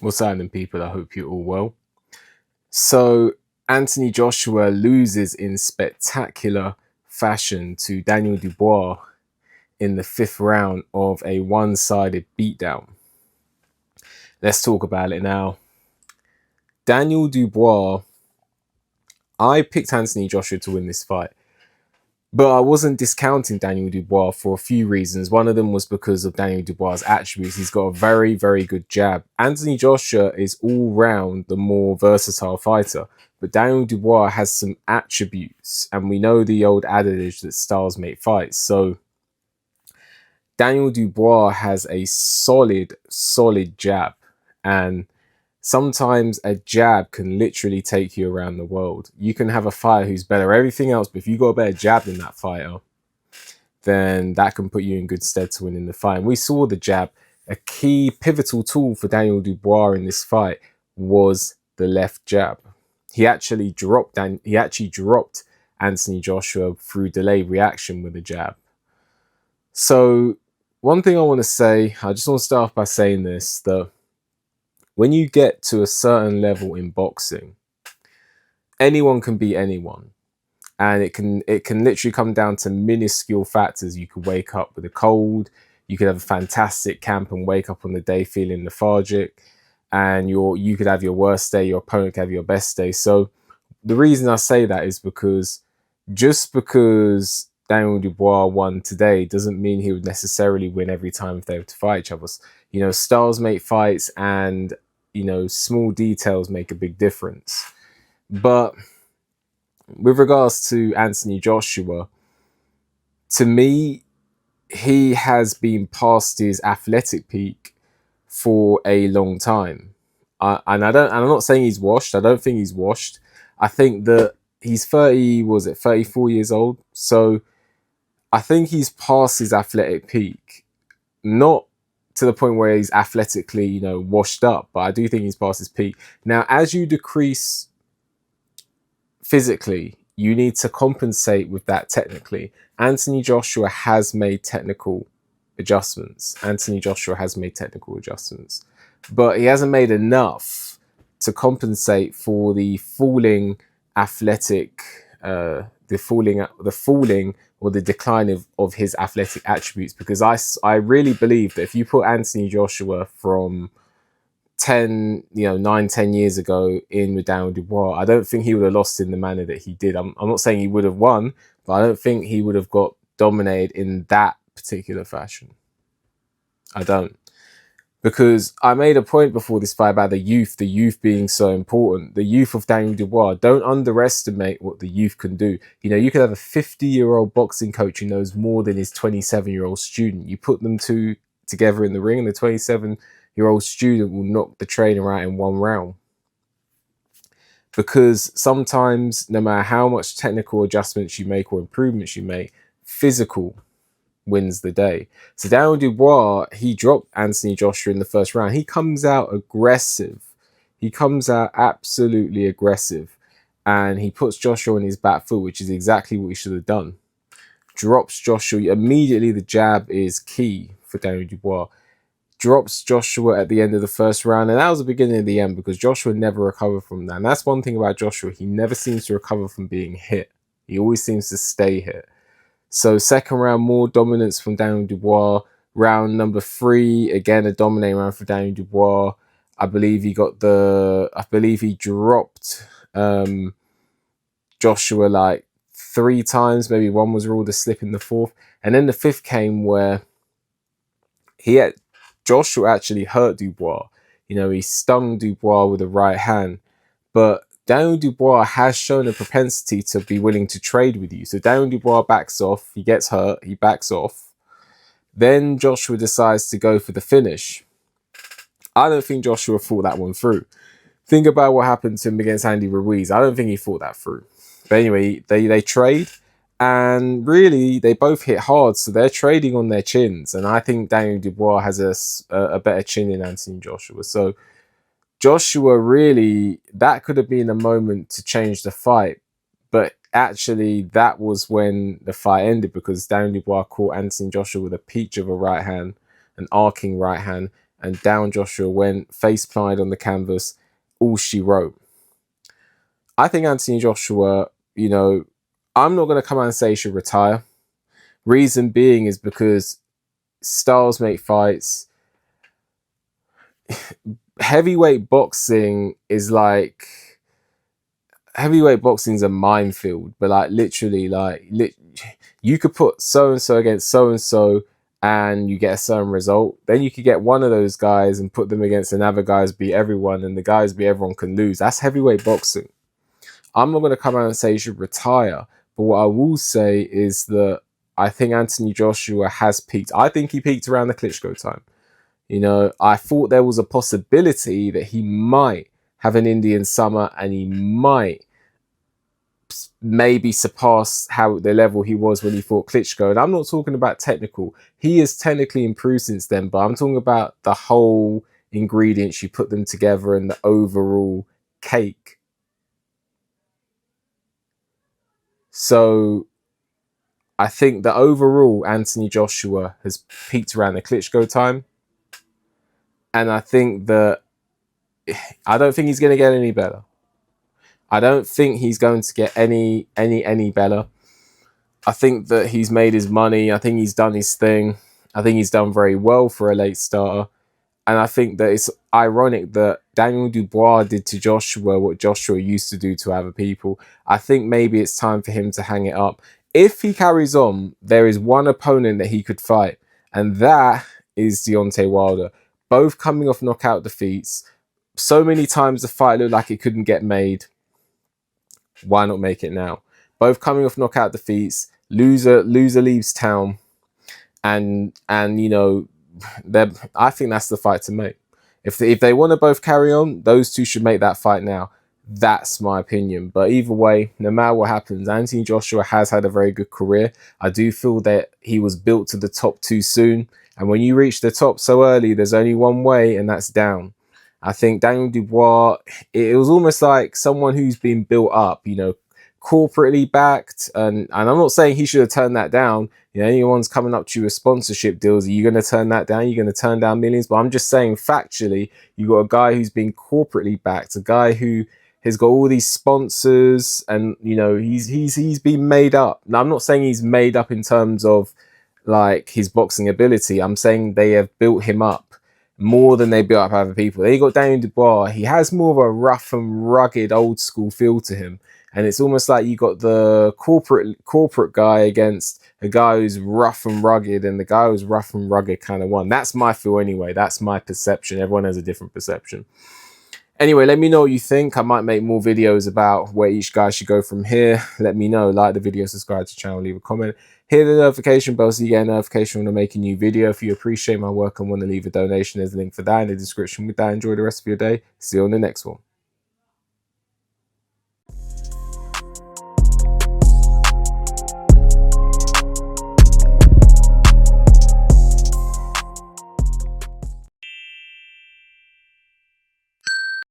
What's happening, people? I hope you're all well. So, Anthony Joshua loses in spectacular fashion to Daniel Dubois in the 5th round of a one-sided beatdown. Let's talk about it now. Daniel Dubois, I picked Anthony Joshua to win this fight. But I wasn't discounting Daniel Dubois for a few reasons. One of them was because of Daniel Dubois' attributes. He's got a very, very good jab. Anthony Joshua is all round the more versatile fighter. But Daniel Dubois has some attributes. And we know the old adage that styles make fights. So Daniel Dubois has a solid jab. And sometimes a jab can literally take you around the world. You can have a fighter who's better at everything else, but if you got a better jab than that fighter, then that can put you in good stead to win in the fight. And we saw the jab. A key pivotal tool for Daniel Dubois in this fight was the left jab. He actually dropped Anthony Joshua through delayed reaction with a jab. So one thing I want to say, I just want to start off by saying this, that when you get to a certain level in boxing, anyone can beat anyone. And it can literally come down to minuscule factors. You could wake up with a cold, you could have a fantastic camp and wake up on the day feeling lethargic, and you could have your worst day, your opponent could have your best day. So the reason I say that is because just because Daniel Dubois won today doesn't mean he would necessarily win every time if they were to fight each other. You know, styles make fights, and small details make a big difference. But with regards to Anthony Joshua, to me, he has been past his athletic peak for a long time. And I'm not saying he's washed. I don't think he's washed. I think that he's 34 years old. So I think he's past his athletic peak. Not to the point where he's athletically, washed up, but I do think he's past his peak. Now, as you decrease physically, you need to compensate with that technically. Anthony Joshua has made technical adjustments. But he hasn't made enough to compensate for the falling athletic, the falling or the decline of his athletic attributes, because I really believe that if you put Anthony Joshua from 10 years ago in with Daniel Dubois, I don't think he would have lost in the manner that he did. I'm not saying he would have won, but I don't think he would have got dominated in that particular fashion. I don't. Because I made a point before this fight about the youth being so important. The youth of Daniel Dubois. Don't underestimate what the youth can do. You could have a 50-year-old boxing coach who knows more than his 27-year-old student. You put them two together in the ring, and the 27-year-old student will knock the trainer out in one round. Because sometimes, no matter how much technical adjustments you make or improvements you make, physical wins the day. So Daniel Dubois, he dropped Anthony Joshua in the first round. He comes out aggressive. He comes out absolutely aggressive. And he puts Joshua on his back foot, which is exactly what he should have done. Drops Joshua. Immediately the jab is key for Daniel Dubois. Drops Joshua at the end of the first round. And that was the beginning of the end, because Joshua never recovered from that. And that's one thing about Joshua. He never seems to recover from being hit. He always seems to stay hit. So second round, more dominance from Daniel Dubois. Round number 3, again, a dominating round for Daniel Dubois. I believe he dropped Joshua like 3 times. Maybe one was ruled a slip in the 4th. And then the 5th came where Joshua actually hurt Dubois. He stung Dubois with a right hand. But Daniel Dubois has shown a propensity to be willing to trade with you. So Daniel Dubois backs off. He gets hurt. He backs off. Then Joshua decides to go for the finish. I don't think Joshua thought that one through. Think about what happened to him against Andy Ruiz. I don't think he thought that through. But anyway, they trade. And really, they both hit hard. So they're trading on their chins. And I think Daniel Dubois has a better chin than Anthony Joshua. So Joshua, really, that could have been a moment to change the fight. But actually, that was when the fight ended, because Daniel Dubois caught Anthony Joshua with a peach of a right hand, an arcing right hand. and down Joshua went, face planted on the canvas, all she wrote. I think Anthony Joshua, you know, I'm not going to come out and say he should retire. Reason being is because styles make fights. Heavyweight boxing is like, heavyweight boxing is a minefield, but like literally, you could put so and so against so and so, and you get a certain result. Then you could get one of those guys and put them against another guys, beat everyone, and the guys beat everyone can lose. That's heavyweight boxing. I'm not going to come out and say he should retire, but what I will say is that I think Anthony Joshua has peaked. I think he peaked around the Klitschko time. You know, I thought there was a possibility that he might have an Indian summer and he might maybe surpass how the level he was when he fought Klitschko. And I'm not talking about technical. He has technically improved since then, but I'm talking about the whole ingredients, you put them together, and the overall cake. So I think that overall Anthony Joshua has peaked around the Klitschko time. And I think that I don't think he's going to get any better. I don't think he's going to get any better. I think that he's made his money. I think he's done his thing. I think he's done very well for a late starter. And I think that it's ironic that Daniel Dubois did to Joshua what Joshua used to do to other people. I think maybe it's time for him to hang it up. If he carries on, there is one opponent that he could fight, and that is Deontay Wilder. Both coming off knockout defeats. So many times the fight looked like it couldn't get made. Why not make it now? Both coming off knockout defeats. Loser leaves town. And you know, I think that's the fight to make. If they want to both carry on, those two should make that fight now. That's my opinion. But either way, no matter what happens, Anthony Joshua has had a very good career. I do feel that he was built to the top too soon. And when you reach the top so early, there's only one way, and that's down. I think Daniel Dubois, it was almost like someone who's been built up, you know, corporately backed. And I'm not saying he should have turned that down. You know, anyone's coming up to you with sponsorship deals, are you going to turn that down? You're going to turn down millions? But I'm just saying factually, you got a guy who's been corporately backed, a guy who has got all these sponsors, and you know, he's been made up. Now, I'm not saying he's made up in terms of like his boxing ability. I'm saying they have built him up more than they built up other people. Then you got Daniel Dubois. He has more of a rough and rugged old school feel to him. And it's almost like you got the corporate guy against a guy who's rough and rugged, and the guy who's rough and rugged kind of won. That's my feel anyway. That's my perception. Everyone has a different perception. Anyway, let me know what you think. I might make more videos about where each guy should go from here. Let me know. Like the video, subscribe to the channel, leave a comment. Hit the notification bell so you get a notification when I make a new video. If you appreciate my work and want to leave a donation, there's a link for that in the description. With that, enjoy the rest of your day. See you on the next one.